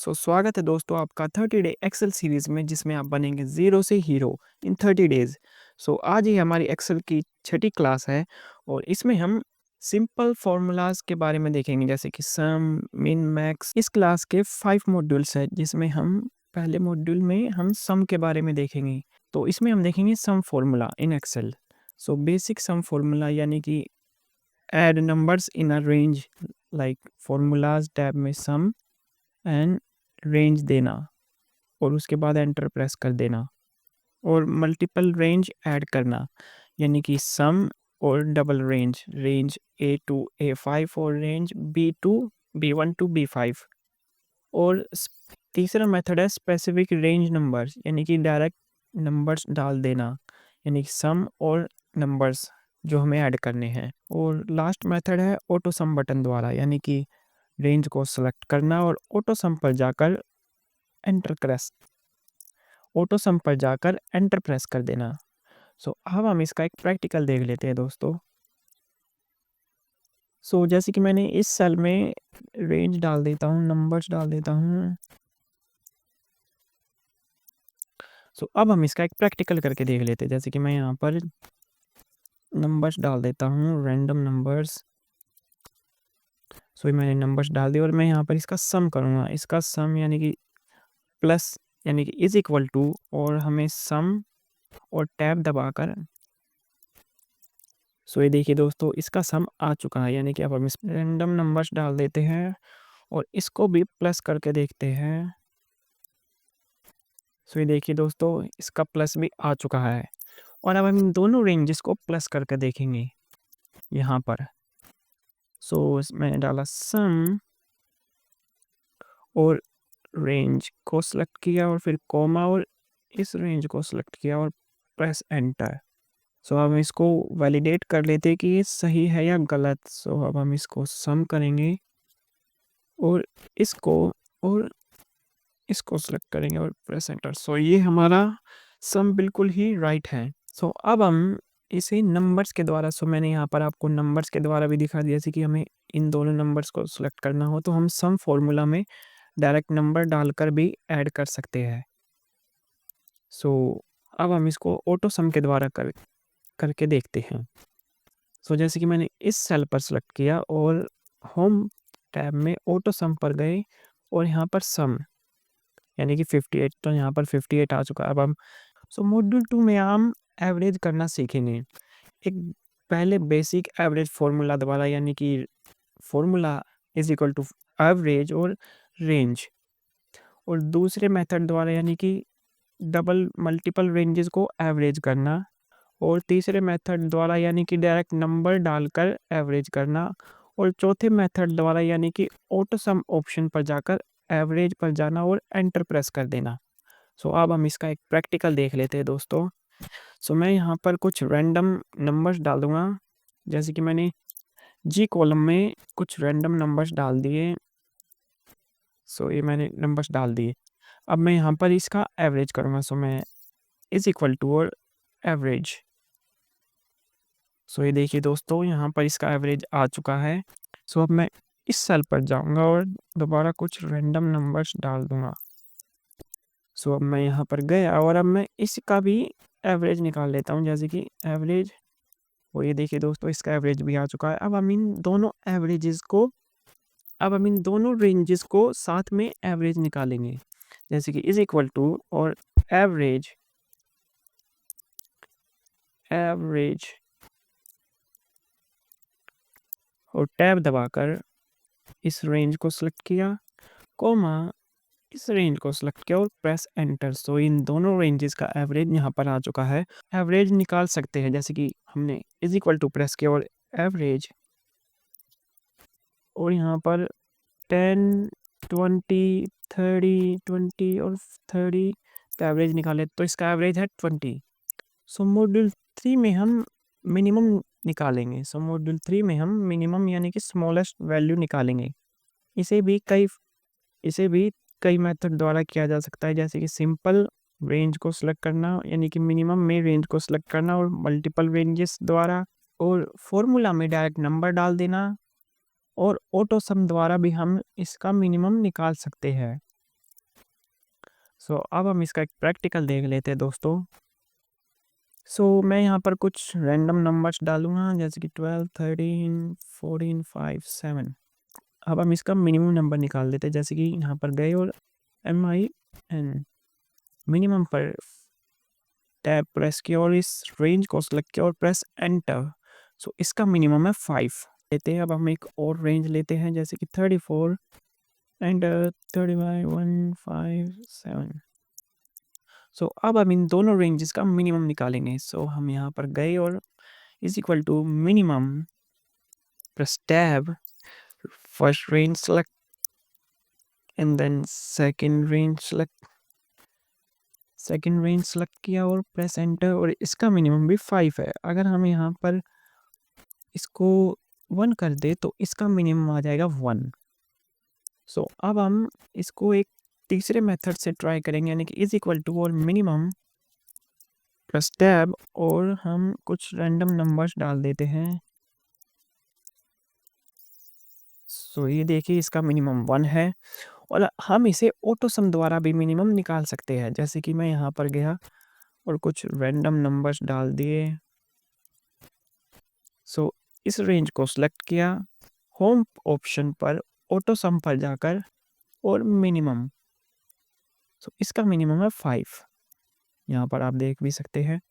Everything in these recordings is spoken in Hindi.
स्वागत है दोस्तों आपका 30 डे एक्सेल सीरीज में जिसमें आप बनेंगे ज़ीरो से हीरो इन 30 डेज। आज ही हमारी एक्सेल की छठी क्लास है और इसमें हम सिंपल फार्मूलाज के बारे में देखेंगे जैसे कि सम, मिन, मैक्स। इस क्लास के 5 मॉड्यूल्स हैं जिसमें हम पहले मॉड्यूल में हम सम के बारे में देखेंगे। तो इसमें हम देखेंगे sum formula in Excel. Basic sum formula यानी कि add numbers in a range, like formulas tab में सम एंड रेंज देना और उसके बाद एंटर प्रेस कर देना और मल्टीपल रेंज ऐड करना यानी कि सम और double range, range A2 A5 और range B2 B1 to B5। और तीसरा मेथड है स्पेसिफिक रेंज नंबर्स यानी कि डायरेक्ट नंबर्स डाल देना यानी कि सम और नंबर्स जो हमें ऐड करने हैं। और लास्ट मेथड है ऑटो सम बटन द्वारा यानी कि रेंज को सेलेक्ट करना और ऑटो सम पर जाकर एंटर प्रेस कर देना। अब हम इसका एक प्रैक्टिकल देख लेते हैं दोस्तों। जैसे कि मैंने इस सेल में रेंज डाल देता हूँ, नंबर्स डाल देता हूँ। अब हम इसका एक प्रैक्टिकल करके देख लेते हैं। जैसे कि मैं यहाँ पर नंबर्स डाल देता हूँ, रैंडम नंबर्स। मैंने नंबर्स डाल दिए और मैं यहाँ पर इसका सम करूँगा। इसका सम यानी कि प्लस यानी कि इज इक्वल टू, और हमें सम और टैब दबाकर ये देखिए दोस्तों इसका सम आ चुका है यानी कि अब हम इस रैंडम नंबर्स डाल देते हैं और इसको भी प्लस करके देखते हैं। ये देखिए दोस्तों इसका प्लस भी आ चुका है और अब हम इन दोनों रेंजेस को प्लस करके देखेंगे यहाँ पर। मैंने डाला सम और रेंज को सिलेक्ट किया और फिर कॉमा और इस रेंज को सिलेक्ट किया और प्रेस एंटर। अब हम इसको वैलिडेट कर लेते हैं कि ये सही है या गलत। अब हम इसको सम करेंगे और इसको सिलेक्ट करेंगे और प्रेस एंटर। ये हमारा सम बिल्कुल ही राइट है। अब हम इसे नंबर्स के द्वारा, मैंने यहाँ पर आपको नंबर्स के द्वारा भी दिखा दिया। जैसे कि हमें इन दोनों नंबर्स को सिलेक्ट करना हो तो हम सम फॉर्मूला में डायरेक्ट नंबर डालकर भी ऐड कर सकते हैं। अब हम इसको ऑटो सम के द्वारा करके देखते हैं। जैसे कि मैंने इस सेल पर सिलेक्ट किया और होम टैब में ऑटो सम पर गए और यहाँ पर सम यानी कि 58, तो यहाँ पर 58 आ चुका। अब हम मॉड्यूल 2 में हम एवरेज करना सीखेंगे। एक पहले बेसिक एवरेज फॉर्मूला द्वारा यानी कि formula is equal to average और रेंज, और दूसरे मेथड द्वारा यानी कि डबल मल्टीपल रेंजेस को एवरेज करना, और तीसरे मेथड द्वारा यानी कि डायरेक्ट नंबर डालकर एवरेज करना, और चौथे मेथड द्वारा यानी कि ऑटो सम ऑप्शन पर जाकर एवरेज पर जाना और एंटर प्रेस कर देना। अब हम इसका एक प्रैक्टिकल देख लेते हैं दोस्तों। मैं यहाँ पर कुछ रैंडम नंबर्स डाल दूंगा। जैसे कि मैंने जी कॉलम में कुछ रैंडम नंबर्स डाल दिए। ये मैंने नंबर्स डाल दिए। अब मैं यहाँ पर इसका एवरेज करूँगा। मैं इज इक्वल टू और एवरेज। ये देखिए दोस्तों यहाँ पर इसका एवरेज आ चुका है। अब मैं इस सेल पर जाऊंगा और दोबारा कुछ रैंडम नंबर्स डाल दूंगा। अब मैं यहाँ पर गया और अब मैं इसका भी एवरेज निकाल लेता हूँ। जैसे कि एवरेज, और ये देखिए दोस्तों इसका एवरेज भी आ चुका है। अब हम इन दोनों रेंजेस को साथ में एवरेज निकालेंगे। जैसे कि इज इक्वल टू और एवरेज और टैब दबाकर इस रेंज को सिलेक्ट किया, कॉमा इस रेंज को सिलेक्ट किया और प्रेस एंटर। इन दोनों रेंजेस का एवरेज यहाँ पर आ चुका है। एवरेज निकाल सकते हैं जैसे कि हमने इज इक्वल टू प्रेस किया और एवरेज, और यहाँ पर 10, 20, 30, 20 और 30 का एवरेज निकाले तो इसका एवरेज है 20। मॉड्यूल 3 में हम मिनिमम निकालेंगे। मॉड्यूल 3 में हम मिनिमम यानी कि स्मॉलेस्ट वैल्यू निकालेंगे। इसे भी कई मेथड द्वारा किया जा सकता है, जैसे कि सिंपल रेंज को सिलेक्ट करना यानी कि मिनिमम में रेंज को सिलेक्ट करना, और मल्टीपल रेंजेस द्वारा, और फॉर्मूला में डायरेक्ट नंबर डाल देना, और ऑटो सम द्वारा भी हम इसका मिनिमम निकाल सकते हैं। सो अब हम इसका एक प्रैक्टिकल देख लेते हैं दोस्तों। सो मैं यहाँ पर कुछ रैंडम नंबर्स डालूँगा जैसे कि 12, 13, 14, 5, 7। अब हम इसका मिनिमम नंबर निकाल देते हैं जैसे कि यहाँ पर गए और MIN मिनिमम पर टैब प्रेस किया और इस रेंज को सेलेक्ट किया और प्रेस एंटर। सो इसका मिनिमम है 5 लेते हैं। अब हम एक और रेंज लेते हैं जैसे कि 34 एंड 35, 1, 5, 7। सो अब हम इन दोनों रेंजेस का मिनिमम निकालेंगे। सो हम यहाँ पर गए और is equal to minimum, press tab, first range select and then second range select किया और प्रेस एंटर और इसका मिनिमम भी 5 है। अगर हम यहाँ पर इसको 1 कर दे तो इसका मिनिमम आ जाएगा 1। सो अब हम इसको एक तीसरे मेथड से ट्राई करेंगे यानी कि इज इक्वल टू और मिनिमम, प्रेस टैब और हम कुछ रैंडम नंबर्स डाल देते हैं। सो ये देखिए इसका मिनिमम 1 है और हम इसे ऑटो सम द्वारा भी मिनिमम निकाल सकते हैं। जैसे कि मैं यहाँ पर गया और कुछ रैंडम नंबर्स डाल दिए। सो इस रेंज को सिलेक्ट किया, होम ऑप्शन पर ऑटो सम पर जाकर और मिनिमम। सो इसका मिनिमम है 5, यहाँ पर आप देख भी सकते हैं।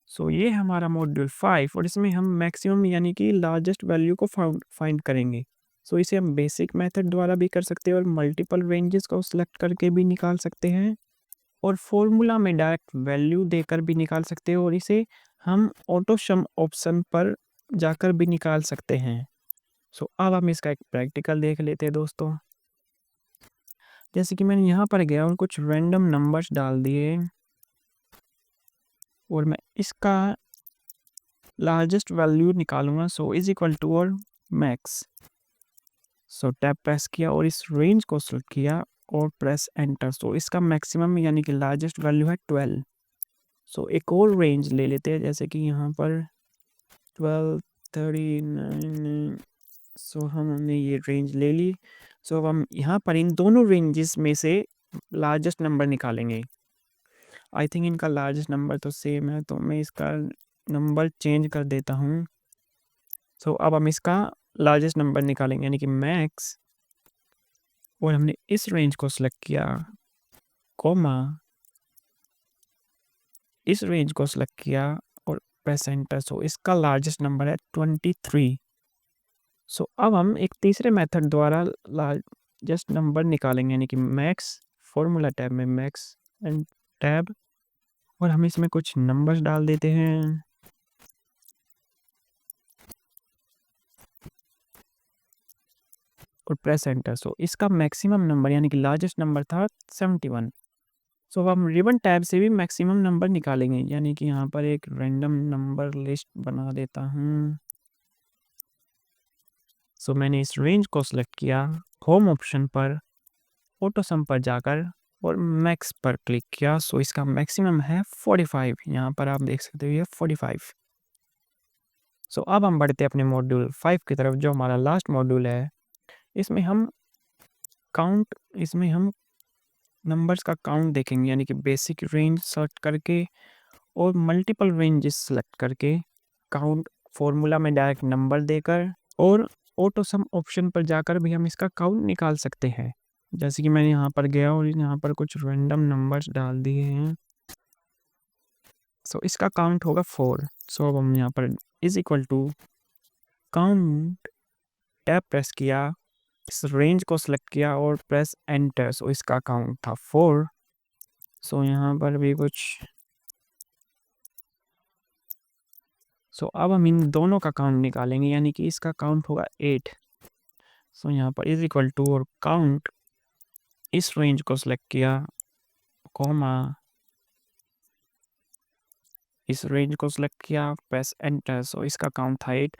सो ये हमारा मॉड्यूल 5 और इसमें हम मैक्सिमम यानी कि लार्जेस्ट वैल्यू को फाइंड करेंगे। सो इसे हम बेसिक मेथड द्वारा भी कर सकते हैं और मल्टीपल रेंजेस को सिलेक्ट करके भी निकाल सकते हैं और फॉर्मूला में डायरेक्ट वैल्यू देकर भी निकाल सकते हैं और इसे हम ऑटो सम ऑप्शन पर जाकर भी निकाल सकते हैं। सो अब हम इसका एक प्रैक्टिकल देख लेते हैं दोस्तों। जैसे कि मैंने यहाँ पर गया और कुछ रैंडम नंबर्स डाल दिए और मैं इसका लार्जेस्ट वैल्यू निकालूंगा। सो इज इक्वल टू और मैक्स। सो टैब प्रेस किया और इस रेंज को सेलेक्ट किया और प्रेस एंटर। सो इसका मैक्सिमम यानी कि लार्जेस्ट वैल्यू है 12। सो एक और रेंज ले लेते हैं जैसे कि यहाँ पर 12, 39। सो हमने ये रेंज ले ली। सो अब हम यहाँ पर इन दोनों रेंजेस में से लार्जेस्ट नंबर निकालेंगे। आई थिंक इनका लार्जेस्ट नंबर तो सेम है तो मैं इसका नंबर चेंज कर देता हूँ। सो अब हम इसका लार्जेस्ट नंबर निकालेंगे यानी कि मैक्स और हमने इस रेंज को सिलेक्ट किया, कॉमा, इस रेंज को सिलेक्ट किया और प्रेस एंटर। सो इसका लार्जेस्ट नंबर है 23। सो अब हम एक तीसरे मेथड द्वारा लार्जेस्ट नंबर निकालेंगे यानी कि मैक्स, फॉर्मूला टैब में मैक्स एंड टैब और हम इसमें कुछ नंबर्स डाल देते हैं और प्रेस एंटर। सो इसका मैक्सिमम नंबर यानी कि लार्जेस्ट नंबर था 71। सो अब हम रिबन टैब से भी मैक्सिमम नंबर निकालेंगे यानी कि यहाँ पर एक रैंडम नंबर लिस्ट बना देता हूँ। सो मैंने इस रेंज को सिलेक्ट किया, होम ऑप्शन पर ऑटो सम पर जाकर और मैक्स पर क्लिक किया। सो इसका मैक्सिमम है 45, यहाँ पर आप देख सकते हो ये 45। सो अब हम बढ़ते हैं अपने मॉड्यूल 5 की तरफ जो हमारा लास्ट मॉड्यूल है। इसमें हम नंबर्स का काउंट देखेंगे यानी कि बेसिक रेंज सेलेक्ट करके और मल्टीपल रेंजेस सेलेक्ट करके काउंट फॉर्मूला में डायरेक्ट नंबर देकर और ऑटो सम ऑप्शन पर जाकर भी हम इसका काउंट निकाल सकते हैं। जैसे कि मैंने यहाँ पर गया और यहाँ पर कुछ रैंडम नंबर्स डाल दिए हैं। सो इसका काउंट होगा 4। सो अब हम यहाँ पर is equal to count, tab press किया, इस रेंज को सिलेक्ट किया और प्रेस एंटर। सो इसका काउंट था 4। सो यहाँ पर भी कुछ। सो अब हम इन दोनों का काउंट निकालेंगे यानी कि इसका काउंट होगा 8। सो यहाँ पर इज इक्वल टू और काउंट, इस रेंज को सिलेक्ट किया, कॉमा, इस रेंज को सिलेक्ट किया, प्रेस एंटर। सो इसका काउंट था 8